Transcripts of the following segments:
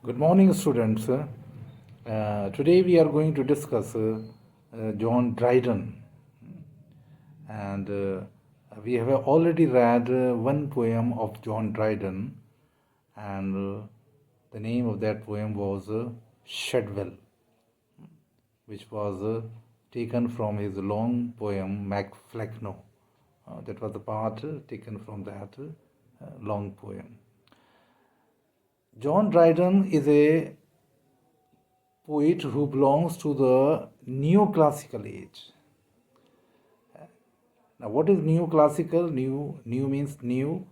Good morning, students. Today we are going to discuss John Dryden, and we have already read one poem of John Dryden, and the name of that poem was Shadwell, which was taken from his long poem Macflecknoe. That was the part taken from that long poem. John Dryden is a poet who belongs to the neoclassical age. Now, what is neoclassical? New means new.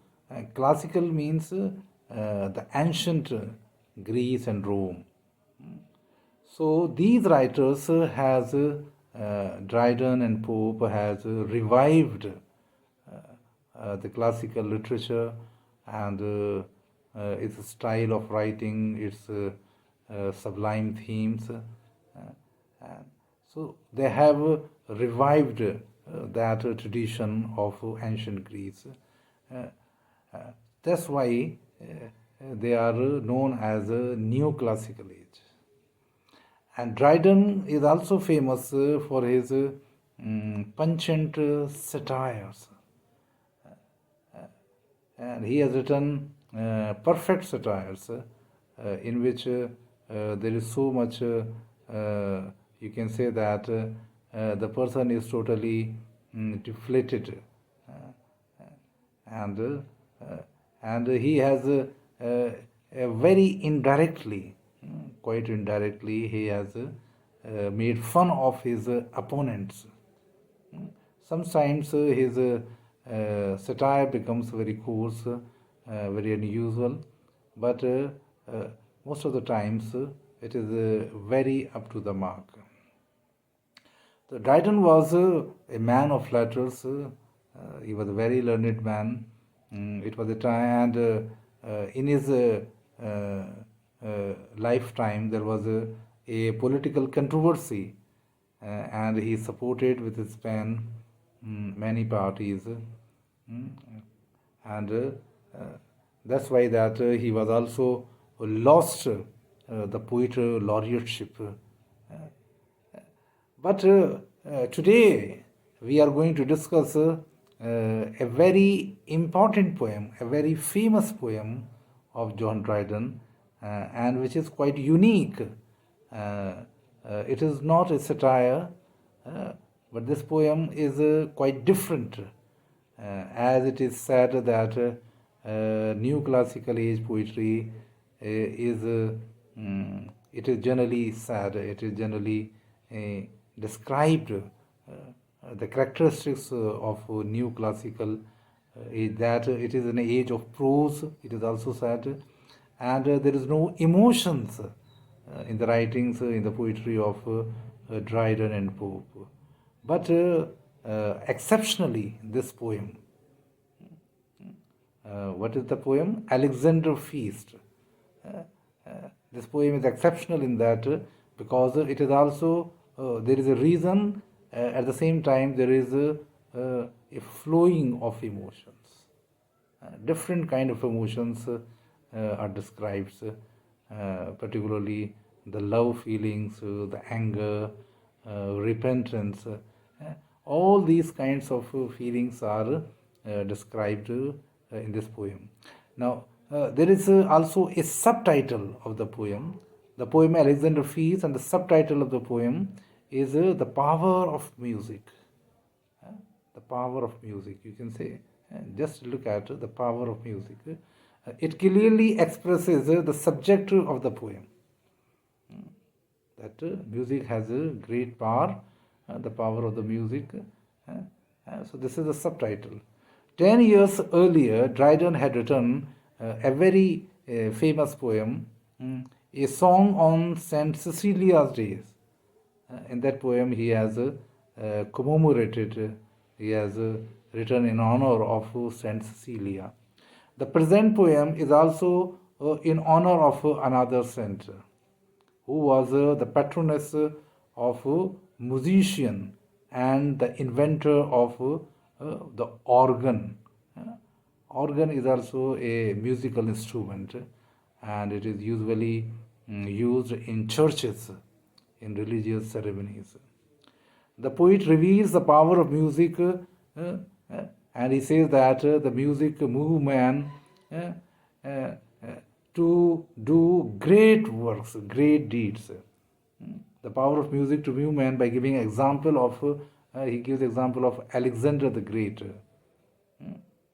Classical means the ancient Greece and Rome. So these writers Dryden and Pope has revived the classical literature and its style of writing, its sublime themes. So they have revived that tradition of ancient Greece. That's why they are known as a neoclassical age. And Dryden is also famous for his pungent satires. And he has written perfect satires in which there is so much, you can say that the person is totally deflated. And he has very indirectly, quite indirectly, he has made fun of his opponents. Sometimes his satire becomes very coarse, very unusual, but most of the times it is very up to the mark. So Dryden was a man of letters. He was a very learned man. It was a time, and in his lifetime there was a political controversy, and he supported with his pen many parties, and that's why that he was also lost the poet laureateship. But today we are going to discuss a very important poem, a very famous poem of John Dryden, and which is quite unique. It is not a satire, but this poem is quite different, as it is said that new classical age poetry it is generally said, it is generally described the characteristics of new classical age, that it is an age of prose, it is also said, and there is no emotions in the writings, in the poetry of Dryden and Pope. But exceptionally, this poem, what is the poem? Alexander Feast. This poem is exceptional in that because it is also, there is a reason, at the same time there is a flowing of emotions. Different kind of emotions are described, particularly the love feelings, the anger, repentance. All these kinds of feelings are described in this poem. Now, there is also a subtitle of the poem Alexander Feast, and the subtitle of the poem is The Power of Music. The power of music, you can say. Just look at the power of music. It clearly expresses the subject of the poem. That music has a great power, the power of the music. So this is the subtitle. 10 years earlier, Dryden had written a very famous poem, a song on Saint Cecilia's days. In that poem, he has commemorated, he has written in honor of Saint Cecilia. The present poem is also in honor of another saint, who was the patroness of musician and the inventor of the organ. Organ is also a musical instrument, and it is usually used in churches, in religious ceremonies. The poet reveals the power of music, and he says that the music move man uh, uh, to do great works, great deeds. The power of music to move man by giving example of, he gives example of Alexander the Great.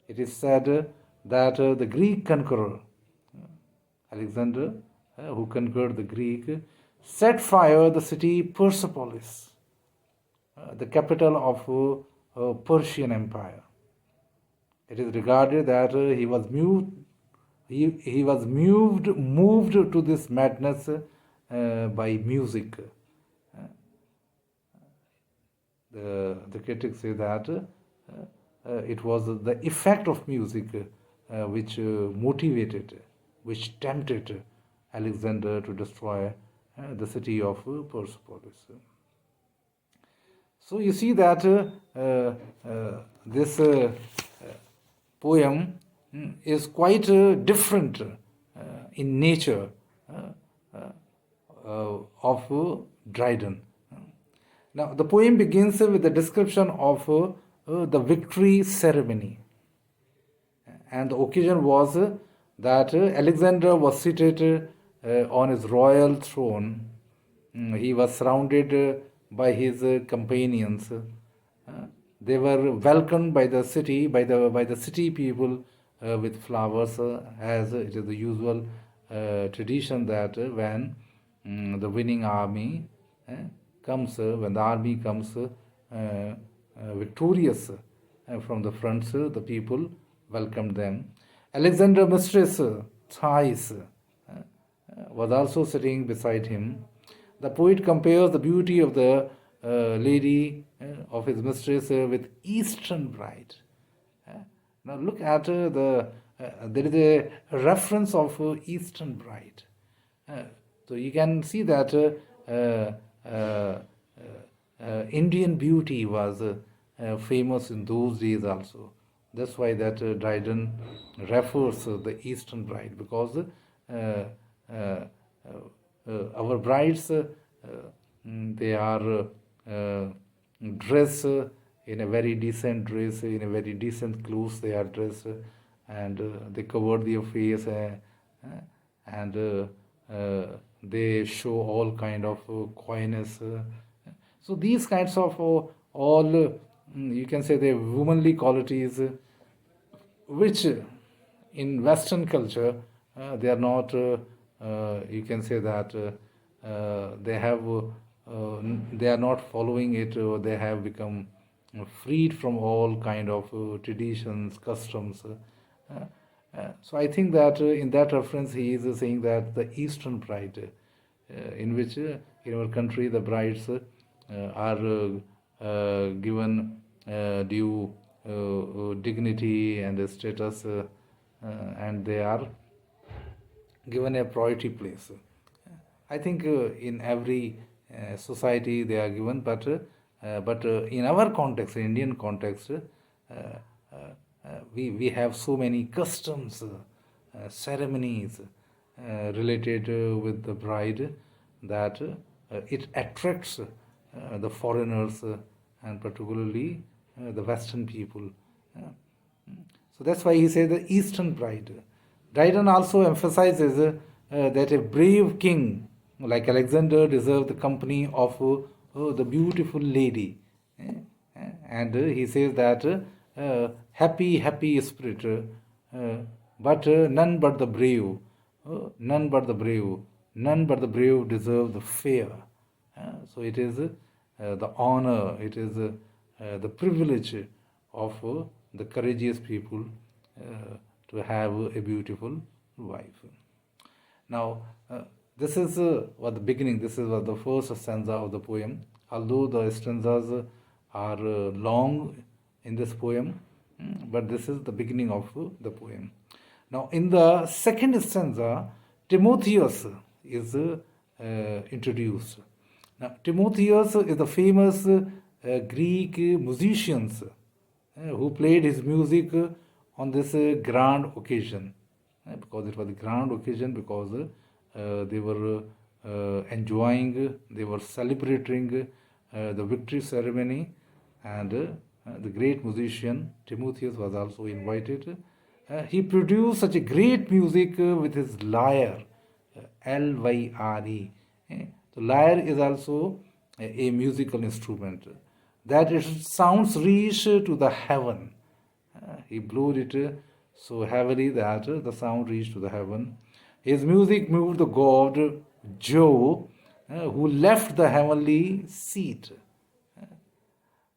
It is said that the Greek conqueror, Alexander, who conquered the Greek, set fire the city Persepolis, the capital of Persian Empire. It is regarded that he was moved to this madness by music. The critics say that it was the effect of music which motivated, which tempted Alexander to destroy the city of Persepolis. So you see that this poem is quite different in nature of Dryden. Now, the poem begins with the description of the victory ceremony. And the occasion was that Alexander was seated on his royal throne. He was surrounded by his companions. They were welcomed by the city, by the city people with flowers, as it is the usual tradition that when the winning army comes, when the army comes victorious from the front, the people welcomed them. Alexander's mistress, Thais, was also sitting beside him. The poet compares the beauty of the lady of his mistress with Eastern bride. Now look at there is a reference of Eastern bride. So you can see that Indian beauty was famous in those days also. That's why that Dryden refers the Eastern bride, because our brides, they are dressed in a very decent dress, in a very decent clothes they are dressed, and they cover their face, and they show all kind of coyness. So these kinds of all, you can say, the womanly qualities, which in Western culture they are not. You can say that they are not following it, or they have become freed from all kind of traditions, customs. So I think that in that reference he is saying that the Eastern bride, in which in our country the brides are given due dignity and status, and they are given a priority place. I think in every society they are given, but in our context, in Indian context, we have so many customs, ceremonies related with the bride, that it attracts the foreigners, and particularly the Western people. So that's why he says the Eastern bride. Dryden also emphasizes that a brave king like Alexander deserved the company of the beautiful lady. And he says that happy spirit, but none but the brave, none but the brave deserve the fair. So it is the honor, it is the privilege of the courageous people to have a beautiful wife. Now, this is what the beginning, this is what the first stanza of the poem. Although the stanzas are long in this poem, but this is the beginning of the poem. Now, in the second stanza, Timotheus is introduced. Now, Timotheus is the famous Greek musician who played his music on this grand occasion, because it was a grand occasion, because they were enjoying, they were celebrating the victory ceremony, and the great musician Timotheus was also invited. He produced such a great music with his lyre, Lyre. The lyre is also a musical instrument that its sounds reach to the heaven. He blew it so heavily that the sound reached to the heaven. His music moved the god Jove, who left the heavenly seat.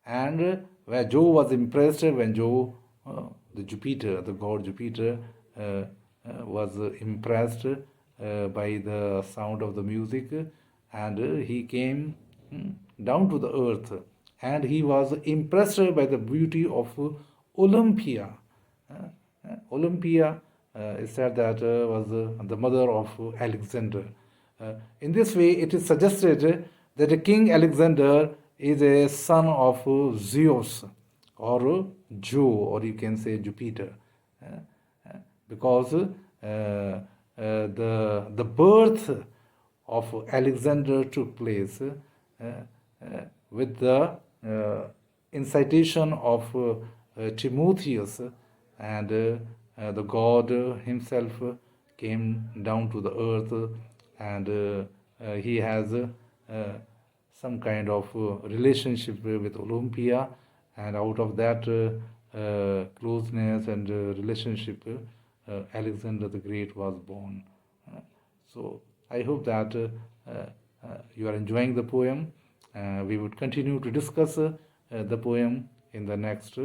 And where Jove was impressed when Jove, the Jupiter, the god Jupiter, was impressed by the sound of the music, and he came down to the earth, and he was impressed by the beauty of Olympia. Olympia is said that was the mother of Alexander. In this way, it is suggested that King Alexander is a son of Zeus or Jove, or you can say Jupiter, because the birth of Alexander took place with the incitation of Timotheus, and the God himself came down to the earth, and he has some kind of relationship with Olympia, and out of that closeness and relationship, Alexander the Great was born. So I hope that you are enjoying the poem. We would continue to discuss the poem in the next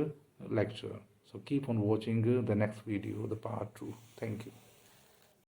lecture. So keep on watching the next video, the part 2. Thank you.